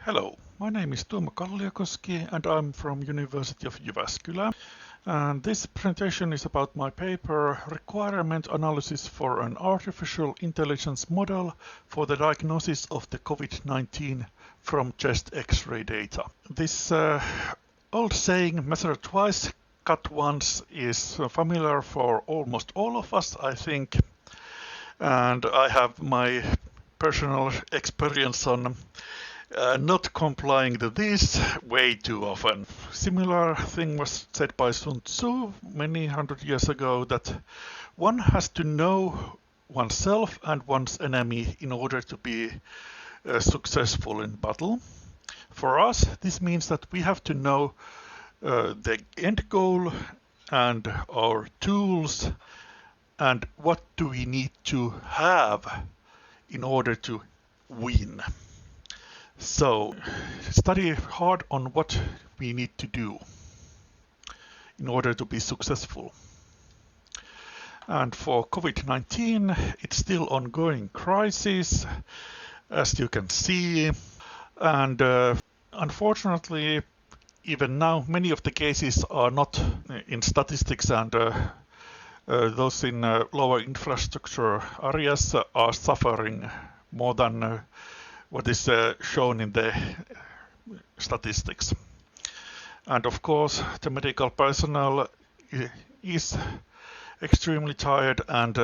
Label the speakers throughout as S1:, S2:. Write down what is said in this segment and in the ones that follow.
S1: Hello, my name is Tuomo Kalliokoski and I'm from University of Jyväskylä. And this presentation is about my paper Requirement Analysis for an Artificial Intelligence Model for the Diagnosis of the COVID-19 from Chest X-ray Data. This old saying, measure twice, cut once, is familiar for almost all of us, I think. And I have my personal experience on not complying to this way too often. Similar thing was said by Sun Tzu many hundred years ago, that one has to know oneself and one's enemy in order to be successful in battle. For us, this means that we have to know the end goal and our tools and what do we need to have in order to win. So, study hard on what we need to do in order to be successful. And for COVID-19, it's still ongoing crisis, as you can see. And unfortunately, even now, many of the cases are not in statistics, and those in lower infrastructure areas are suffering more than what is shown in the statistics. And of course, the medical personnel is extremely tired and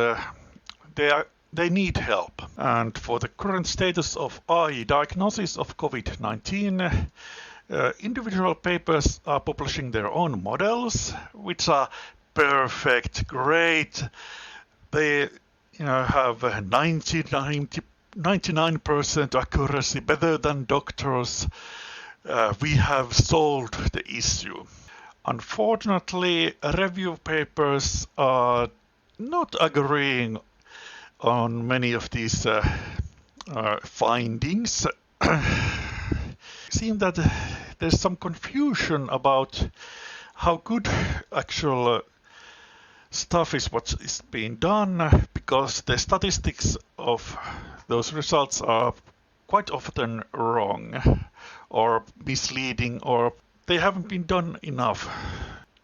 S1: they need help. And for the current status of IE diagnosis of COVID-19, individual papers are publishing their own models, which are perfect, great. They have 99% accuracy, better than doctors. We have solved the issue. Unfortunately, review papers are not agreeing on many of these findings. It seems that there's some confusion about how good actual stuff is what is being done, because the statistics of those results are quite often wrong or misleading, or they haven't been done enough.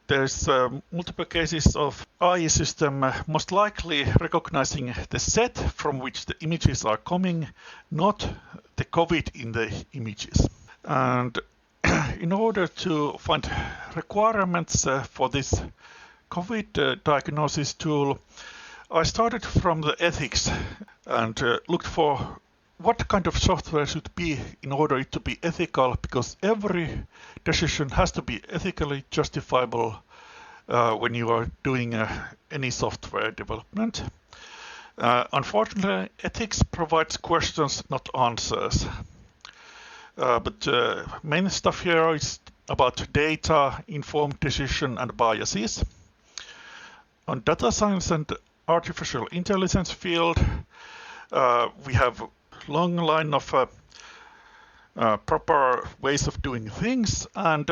S1: There's multiple cases of IE system most likely recognizing the set from which the images are coming, not the COVID in the images. And in order to find requirements for this COVID diagnosis tool, I started from the ethics and looked for what kind of software should be in order it to be ethical, because every decision has to be ethically justifiable when you are doing any software development. Unfortunately, ethics provides questions, not answers. But main stuff here is about data, informed decision, and biases. On data science and artificial intelligence field, we have long line of proper ways of doing things, and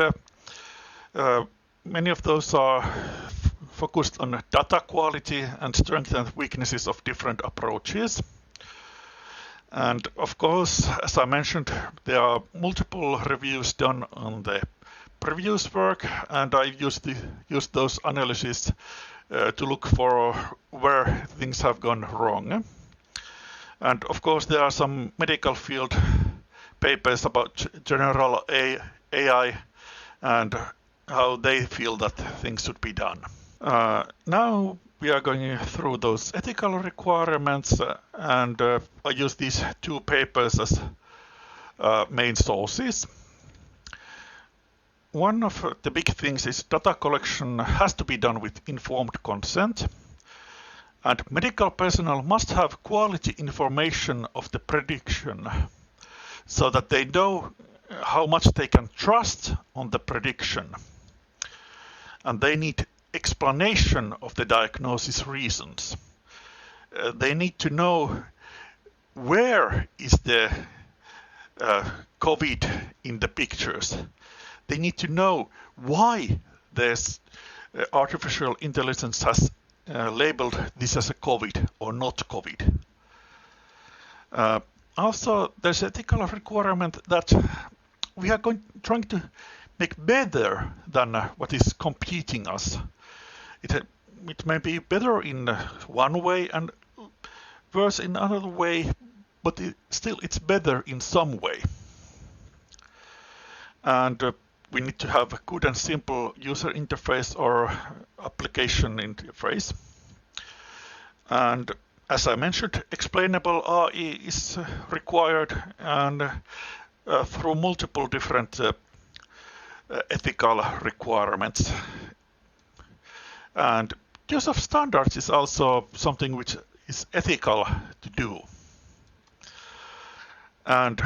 S1: many of those are focused on data quality and strengths and weaknesses of different approaches. And of course, as I mentioned, there are multiple reviews done on the previous work, and I used those analyses to look for where things have gone wrong. And of course, there are some medical field papers about general AI and how they feel that things should be done. Now we are going through those ethical requirements, and I use these two papers as main sources. One of the big things is data collection has to be done with informed consent, and medical personnel must have quality information of the prediction so that they know how much they can trust on the prediction. And they need explanation of the diagnosis reasons. They need to know where is the COVID in the pictures. They need to know why this artificial intelligence has labeled this as a COVID or not COVID. Also, there's ethical requirement that we are trying to make better than what is competing us. It may be better in one way and worse in another way, but still it's better in some way. And we need to have a good and simple user interface or application interface. And as I mentioned, explainable AI is required, and through multiple different ethical requirements. And use of standards is also something which is ethical to do. And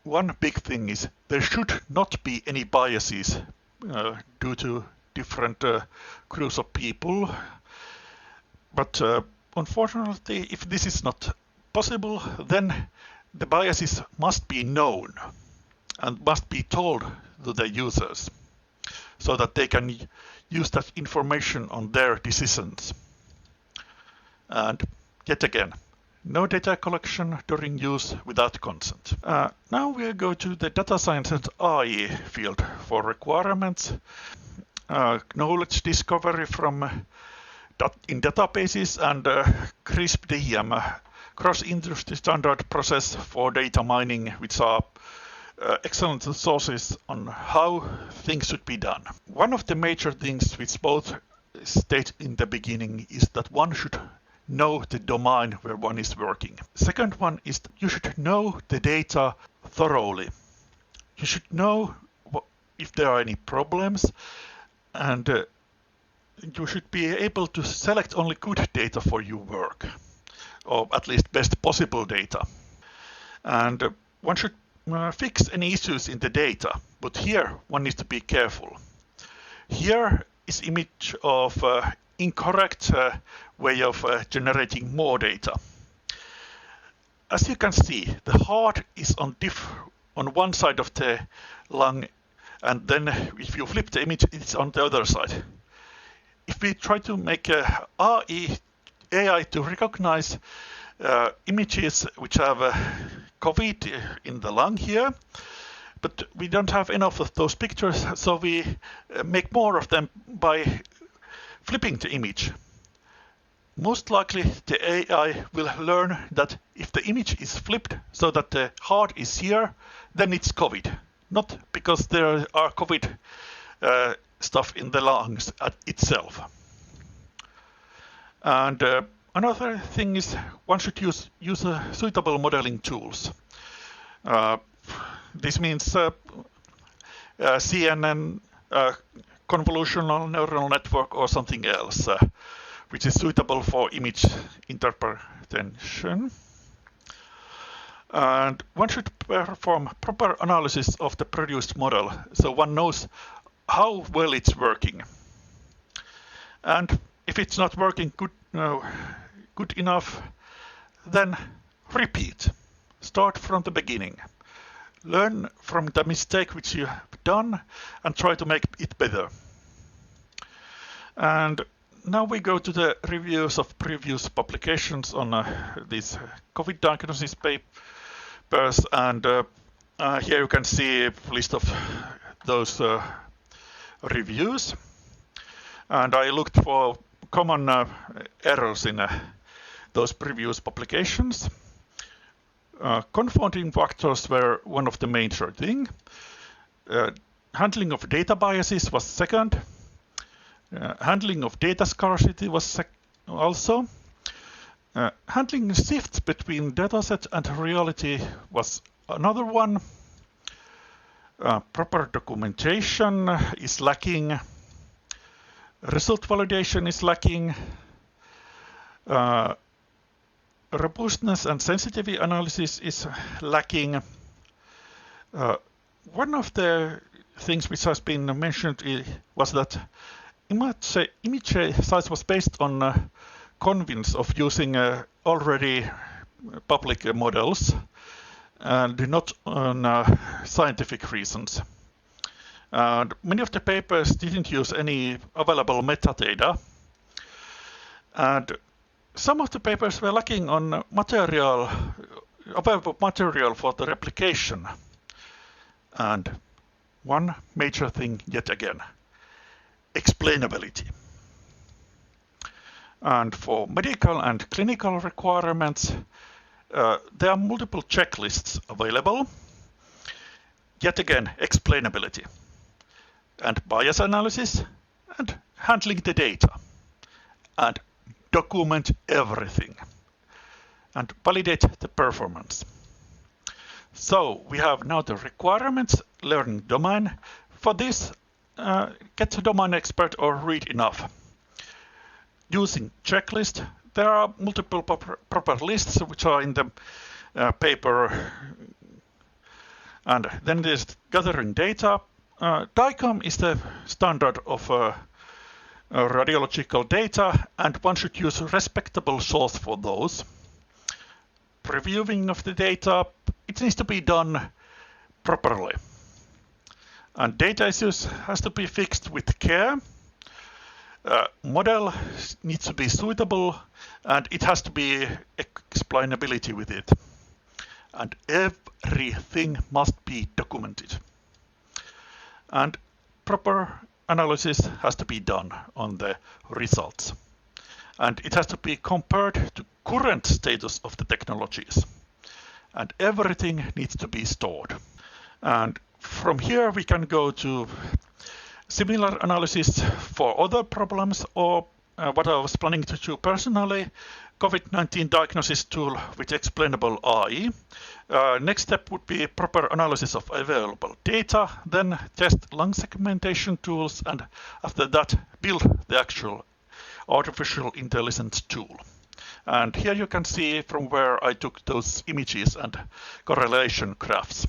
S1: one big thing is there should not be any biases due to different groups of people. But unfortunately, if this is not possible, then the biases must be known and must be told to the users so that they can use that information on their decisions. And yet again, no data collection during use without consent. Now we'll go to the data science and AI field for requirements. Knowledge discovery from in databases and CRISP-DM, cross-industry standard process for data mining, which are excellent sources on how things should be done. One of the major things which both state in the beginning is that one should know the domain where one is working. Second one is that you should know the data thoroughly. You should know if there are any problems, and you should be able to select only good data for your work, or at least best possible data. And one should fix any issues in the data, but here one needs to be careful. Here is image of incorrect way of generating more data. As you can see, the heart is on one side of the lung, and then if you flip the image, it's on the other side. If we try to make AI to recognize images which have COVID in the lung here, but we don't have enough of those pictures, so we make more of them by flipping the image. Most likely the AI will learn that if the image is flipped so that the heart is here, then it's COVID, not because there are COVID stuff in the lungs itself. And another thing is one should use suitable modeling tools. This means CNN, convolutional neural network, or something else which is suitable for image interpretation. And one should perform proper analysis of the produced model so one knows how well it's working. And if it's not working good enough, then repeat. Start from the beginning. Learn from the mistake which you have done and try to make it better. And now we go to the reviews of previous publications on these COVID diagnosis papers, and here you can see a list of those reviews. And I looked for common errors in those previous publications. Confounding factors were one of the major things. Handling of data biases was second. Handling of data scarcity was also. Handling shifts between dataset and reality was another one. Proper documentation is lacking. Result validation is lacking. Robustness and sensitivity analysis is lacking. One of the things which has been mentioned was that image size was based on convince of using already public models and not on scientific reasons. And many of the papers didn't use any available metadata, and some of the papers were lacking on material available material for the replication. And one major thing yet again, explainability. And for medical and clinical requirements, there are multiple checklists available. Yet again, explainability and bias analysis and handling the data and document everything and validate the performance. So we have now the requirements learning domain. For this, get a domain expert or read enough. Using checklist, there are multiple proper lists which are in the paper. And then there's gathering data. DICOM is the standard of radiological data, and one should use a respectable source for those. Previewing of the data, it needs to be done properly. And data issues has to be fixed with care. Model needs to be suitable, and it has to be explainability with it. And everything must be documented. And proper analysis has to be done on the results. And it has to be compared to current status of the technologies. And everything needs to be stored. And from here we can go to similar analysis for other problems, or what I was planning to do personally, COVID-19 diagnosis tool with explainable AI. Next step would be proper analysis of available data, then test lung segmentation tools, and after that build the actual artificial intelligence tool. And here you can see from where I took those images and correlation graphs.